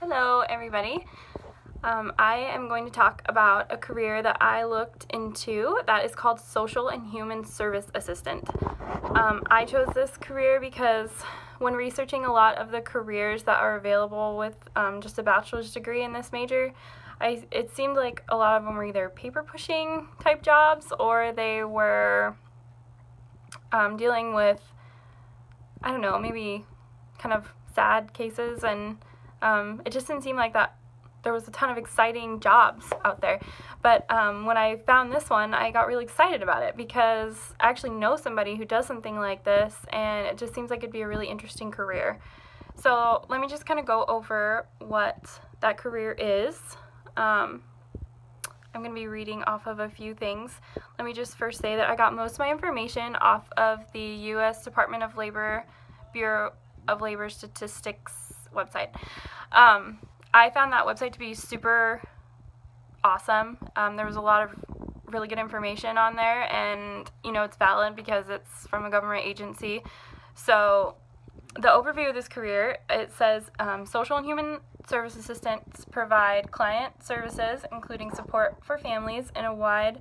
Hello everybody. I am going to talk about a career that I looked into that is called Social and Human Service Assistant. I chose this career because when researching a lot of the careers that are available with just a bachelor's degree in this major, it seemed like a lot of them were either paper pushing type jobs or they were dealing with, I don't know, maybe kind of sad cases, and it just didn't seem like that there was a ton of exciting jobs out there. But when I found this one, I got really excited about it because I actually know somebody who does something like this, and it just seems like it'd be a really interesting career. So let me just kind of go over what that career is. I'm going to be reading off of a few things. Let me just first say that I got most of my information off of the U.S. Department of Labor Bureau of Labor Statistics website. I found that website to be super awesome. There was a lot of really good information on there, and it's valid because it's from a government agency. So the overview of this career, it says social and human service assistants provide client services, including support for families in a wide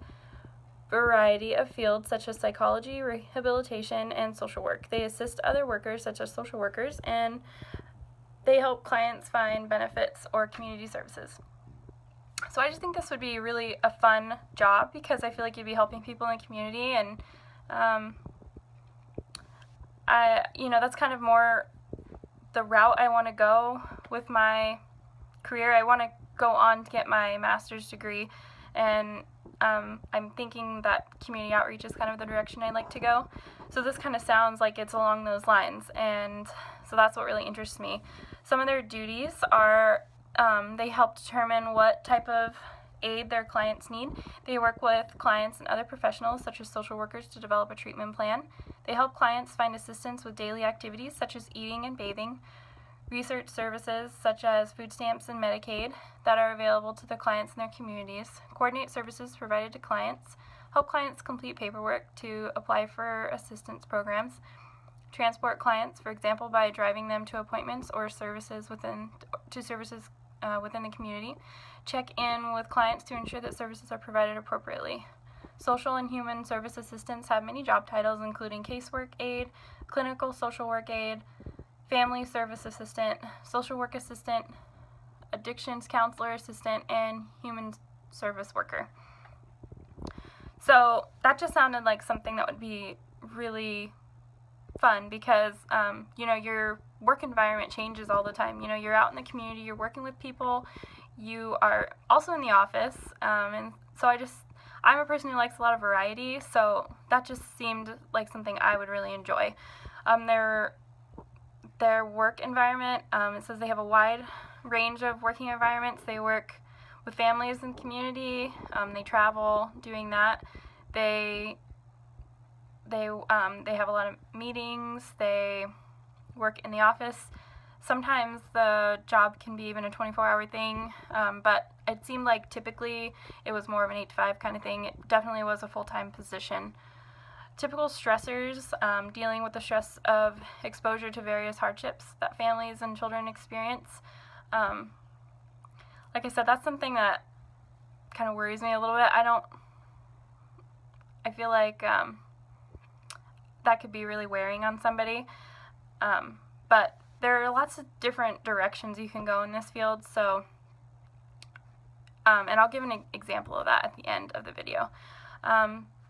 variety of fields such as psychology, rehabilitation, and social work. They assist other workers such as social workers, and they help clients find benefits or community services. So I just think this would be really a fun job because I feel like you'd be helping people in the community, and that's kind of more the route I want to go with my career. I want to go on to get my master's degree, and I'm thinking that community outreach is kind of the direction I'd like to go. So this kind of sounds like it's along those lines, and so that's what really interests me. Some of their duties are they help determine what type of aid their clients need. They work with clients and other professionals such as social workers to develop a treatment plan. They help clients find assistance with daily activities such as eating and bathing, research services such as food stamps and Medicaid that are available to the clients in their communities, coordinate services provided to clients, help clients complete paperwork to apply for assistance programs, transport clients, for example, by driving them to appointments or services within the community, check in with clients to ensure that services are provided appropriately. Social and human service assistants have many job titles, including casework aide, clinical social work aide, family service assistant, social work assistant, addictions counselor assistant, and human service worker. So that just sounded like something that would be really fun because, your work environment changes all the time. You're out in the community, you're working with people, you are also in the office, and so I'm a person who likes a lot of variety, so that just seemed like something I would really enjoy. Their work environment, it says they have a wide range of working environments. They work with families and community, they travel doing that, they have a lot of meetings, they work in the office. Sometimes the job can be even a 24-hour thing, but it seemed like typically it was more of an 8-to-5 kind of thing. It definitely was a full-time position. Typical stressors, dealing with the stress of exposure to various hardships that families and children experience. Like I said, that's something that kind of worries me a little bit. I feel like that could be really wearing on somebody, but there are lots of different directions you can go in this field, so and I'll give an example of that at the end of the video.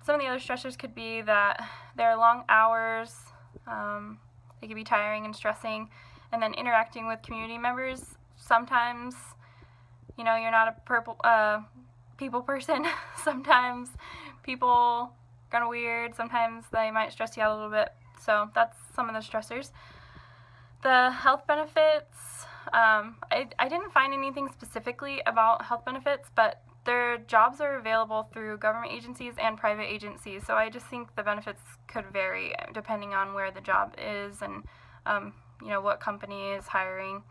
Some of the other stressors could be that there are long hours, they could be tiring and stressing, and then interacting with community members. Sometimes, you're not a people person. Sometimes people kind of weird, sometimes they might stress you out a little bit, so that's some of the stressors. The health benefits, I didn't find anything specifically about health benefits, but their jobs are available through government agencies and private agencies, so I just think the benefits could vary depending on where the job is and what company is hiring.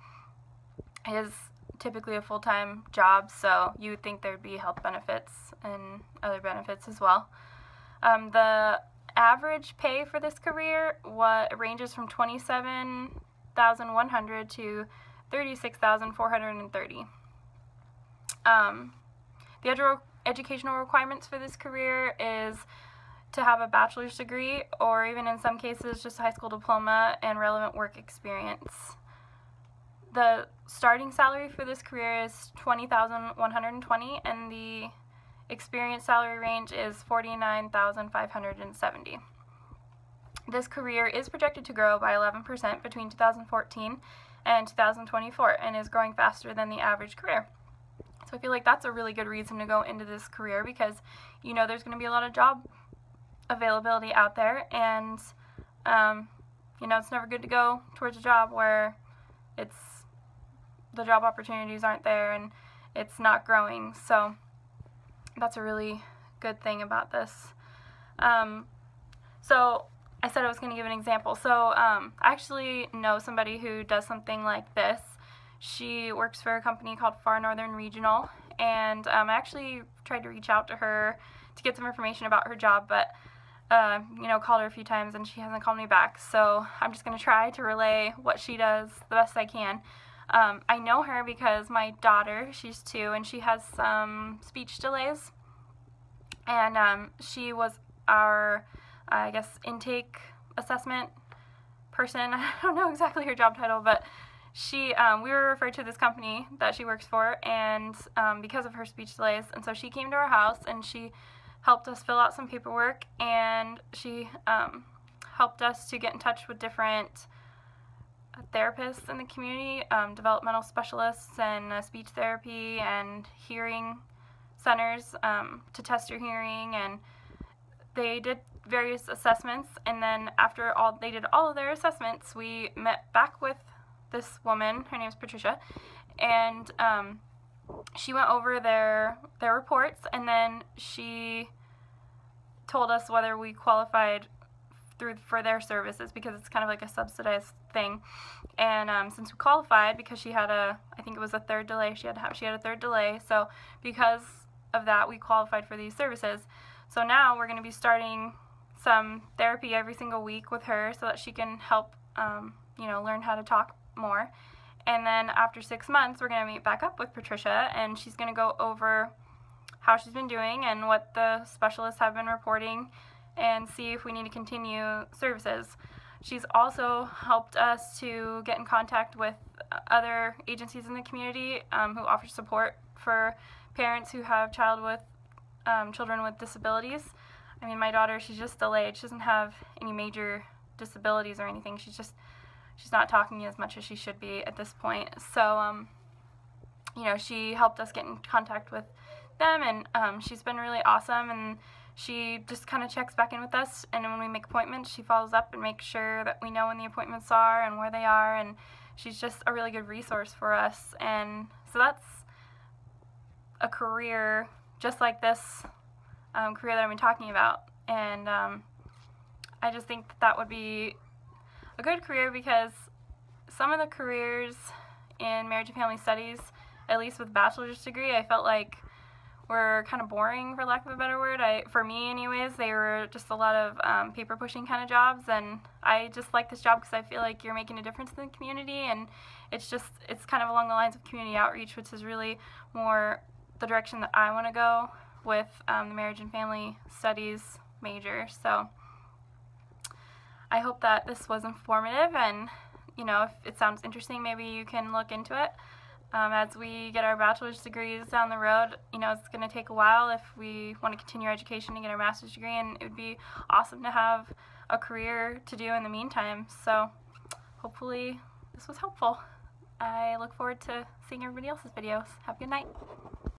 It is typically a full-time job, so you would think there'd be health benefits and other benefits as well. The average pay for this career ranges from $27,100 to $36,430. The educational requirements for this career is to have a bachelor's degree, or even in some cases just a high school diploma and relevant work experience. The starting salary for this career is $20,120, and the experience salary range is $49,570. This career is projected to grow by 11% between 2014 and 2024, and is growing faster than the average career. So I feel like that's a really good reason to go into this career, because you know there's going to be a lot of job availability out there, and you know, it's never good to go towards a job where the job opportunities aren't there and it's not growing. So that's a really good thing about this. So I said I was going to give an example. So I actually know somebody who does something like this. She works for a company called Far Northern Regional, and I actually tried to reach out to her to get some information about her job, but you know, called her a few times and she hasn't called me back. So I'm just going to try to relay what she does the best I can. I know her because my daughter, she's 2, and she has some speech delays, and she was our, I guess, intake assessment person. I don't know exactly her job title, but we were referred to this company that she works for, and because of her speech delays, and so she came to our house and she helped us fill out some paperwork, and she helped us to get in touch with different therapists in the community, developmental specialists and speech therapy and hearing centers to test your hearing, and they did various assessments, and then after they did all of their assessments, we met back with this woman. Her name is Patricia, and she went over their reports, and then she told us whether we qualified for their services, because it's kind of like a subsidized thing. And since we qualified, because she had I think it was a third delay, she had a third delay, so because of that we qualified for these services. So now we're going to be starting some therapy every single week with her so that she can help you know, learn how to talk more. And then after 6 months we're going to meet back up with Patricia, and she's going to go over how she's been doing and what the specialists have been reporting, and see if we need to continue services. She's also helped us to get in contact with other agencies in the community who offer support for parents who have children with disabilities. I mean, my daughter, she's just delayed. She doesn't have any major disabilities or anything. She's not talking as much as she should be at this point. So, you know, she helped us get in contact with them, and she's been really awesome, and she just kind of checks back in with us, and when we make appointments, she follows up and makes sure that we know when the appointments are and where they are, and she's just a really good resource for us. And so that's a career just like this career that I've been talking about, and I just think that would be a good career, because some of the careers in marriage and family studies, at least with bachelor's degree, I felt like were kind of boring, for lack of a better word. For me anyways, they were just a lot of paper pushing kind of jobs, and I just like this job because I feel like you're making a difference in the community, and it's kind of along the lines of community outreach, which is really more the direction that I want to go with the marriage and family studies major. So I hope that this was informative, and you know, if it sounds interesting, maybe you can look into it. As we get our bachelor's degrees down the road, you know, it's going to take a while if we want to continue our education and get our master's degree, and it would be awesome to have a career to do in the meantime. So hopefully this was helpful. I look forward to seeing everybody else's videos. Have a good night.